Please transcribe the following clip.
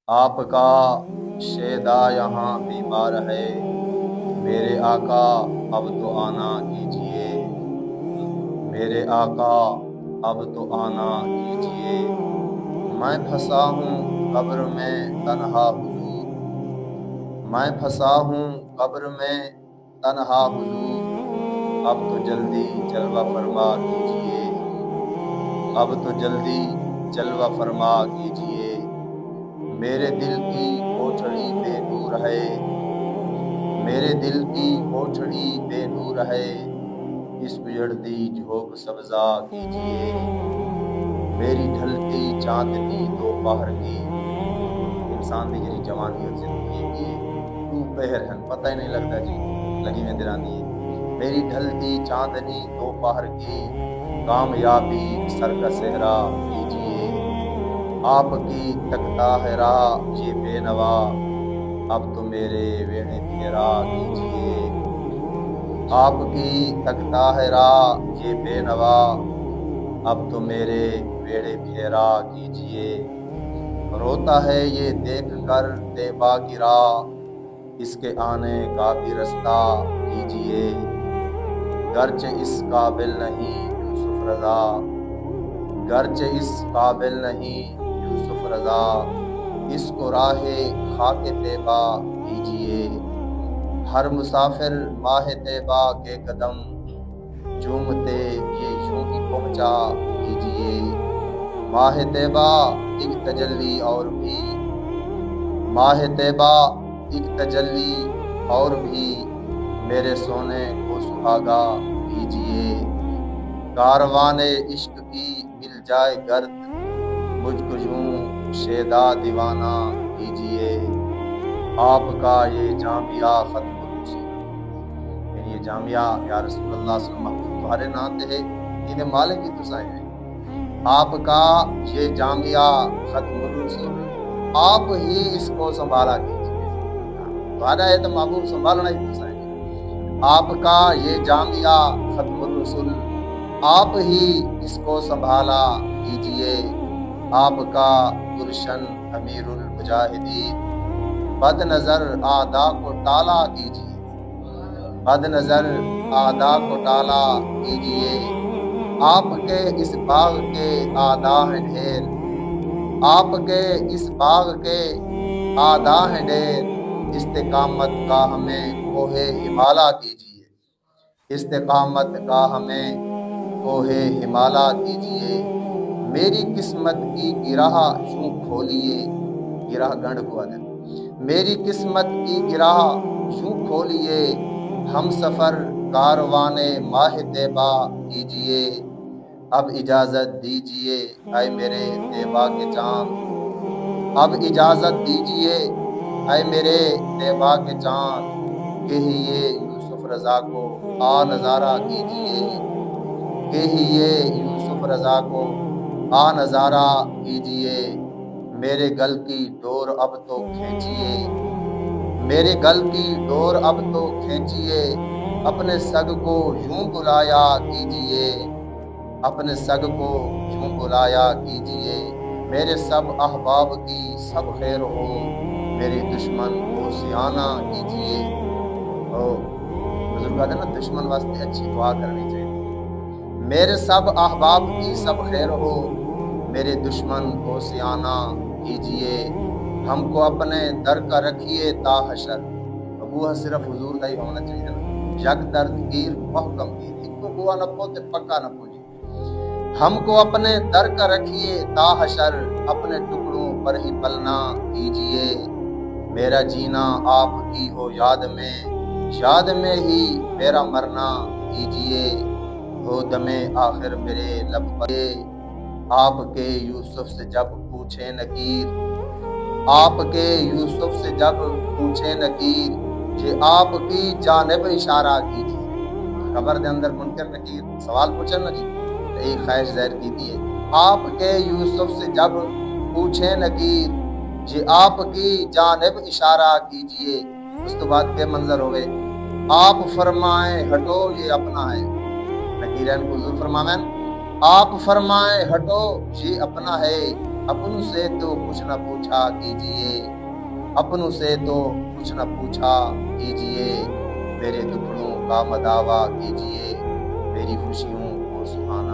آپ کا شیدا یہاں بیمار ہے، میرے آقا اب تو آنا کیجئے، میرے آقا اب تو آنا کیجئے۔ میں پھنسا ہوں قبر میں تنہا حضور، میں پھنسا ہوں قبر میں تنہا حضور، اب تو جلدی جلوہ فرما کیجئے، اب تو جلدی جلوہ فرما کیجئے۔ میرے دل کی کوٹھڑی بے نور ہے، میرے دل کی کوٹھڑی بے نور ہے، اس اجڑتی جھوپ سبزہ کیجئے، میری ڈھلتی چاندنی دوپہر کی۔ انسان دی جڑی جوانی اور زندگی ہے تو پہر ہیں، پتہ ہی نہیں لگتا جی لگی میں درانی ہے۔ میری ڈھلتی چاندنی دوپہر کی، کامیابی سر کا صحرا کیجئے، آپ کی تکتا ہے راہ یہ بے نوا، اب تو میرے ویڑے پھیرا کیجئے، آپ کی تکتا ہے راہ یہ بے نوا، اب تو میرے ویڑے پھیرا کیجئے۔ روتا ہے یہ دیکھ کر طیبہ کی راہ، اس کے آنے کا بھی رستہ کیجئے، گرچہ اس قابل نہیں یوسف رضا، گرچہ اس قابل نہیں یوسف رضا، اس کو راہ خاک طیبہ کیجئے، ہر مسافر ماہ طیبہ کے قدم چومتے یہ یوں ہی پہنچا کیجئے، ماہ طیبہ ایک تجلی اور بھی، ماہ طیبہ ایک تجلی اور بھی، میرے سونے کو سہاگا کیجئے، کاروان عشق کی مل جائے گرد، مجھ کو یوں شیدا دیوانہ کیجئے، آپ کا یہ جامعہ ختم الرسول، یعنی یہ جامعہ یا رسول اللہ صلی اللہ علیہ وسلم تمہارے نام دے یہ مالک کی تسائیں ہیں، آپ کا یہ جامعہ ختم الرسول، آپ ہی اس کو سنبھالا کیجئے، تمہارا ہے تو محبوب سنبھالنا ہی تسائیں ہیں، آپ کا یہ جامعہ ختم الرسول، آپ ہی اس کو سنبھالا کیجئے، آپ کا گلشن امیر المجاہدین، بد نظر اعداء کو ٹالا کیجئے، بد نظر اعداء کو ٹالا کیجئے، آپ کے اس باغ کے اعداء ہیں ڈھیر، آپ کے اس باغ کے اعداء ہیں ڈھیر، استقامت کا ہمیں کوہ ہمالا کیجئے، استقامت کا ہمیں کوہ ہمالا کیجئے، میری قسمت کی گراہ یوں کھولیے، گراہ گنڈ کو ہے، میری قسمت کی گراہ یوں کھولیے، ہم سفر کاروان ماہ طیبہ کیجئے، اب اجازت دیجئے اے میرے طیبہ کے چاند، اب اجازت دیجئے اے میرے طیبہ کے چاند، کہیے یوسف رضا کو آ نظارہ کیجئے، کہیے یوسف رضا کو آ نظارہ کیجئے، میرے گل کی ڈور اب تو کھینچیے، میرے گل کی ڈور اب تو کھینچیے، اپنے سگ کو یوں بلایا کیجئے، اپنے سگ کو یوں بلایا کیجئے، میرے سب احباب کی سب خیر ہو، میری دشمن کو سیانہ کیجئے، بزرگ کہتے ہیں نا دشمن واسطے اچھی دعا کرنی چاہیے، میرے سب احباب کی سب خیر ہو، میرے دشمن کو سیانہ کیجئے، ہم کو اپنے در کا رکھیے تا حشر، ابوہ صرف حضور دا ہی ہونا چاہیے نا، یک درد گیر محکم گیر، ایک کو بوا نہ پوتے پکا نہ پوجی، ہم کو اپنے در کا رکھیے تا حشر، اپنے ٹکڑوں پر ہی پلنا کیجئے، میرا جینا آپ کی ہو یاد میں ہی میرا مرنا کیجئے، ہو دم آخر میرے لب پر، آپ کے یوسف سے جب پوچھے نکیر، آپ کے یوسف سے جب پوچھے نکیر، یہ آپ کی جانب اشارہ کیجئے، قبر دے اندر منکر نکیر سوال پوچھے نا جی، ایک خواہش ظاہر کی دیئے، آپ کے یوسف سے جب پوچھے نکیر، یہ آپ کی جانب اشارہ کیجئے، اس تو بعد کے منظر ہوئے، آپ فرمائیں ہٹو یہ اپنا ہے، نکیرین کو حضور فرمائیں آپ فرمائیں ہٹو یہ اپنا ہے، اپنوں سے تو کچھ نہ پوچھا کیجئے، اپنوں سے تو کچھ نہ پوچھا کیجئے، میرے دکھڑوں کا مداوا کیجئے، میری خوشیوں کو سہانا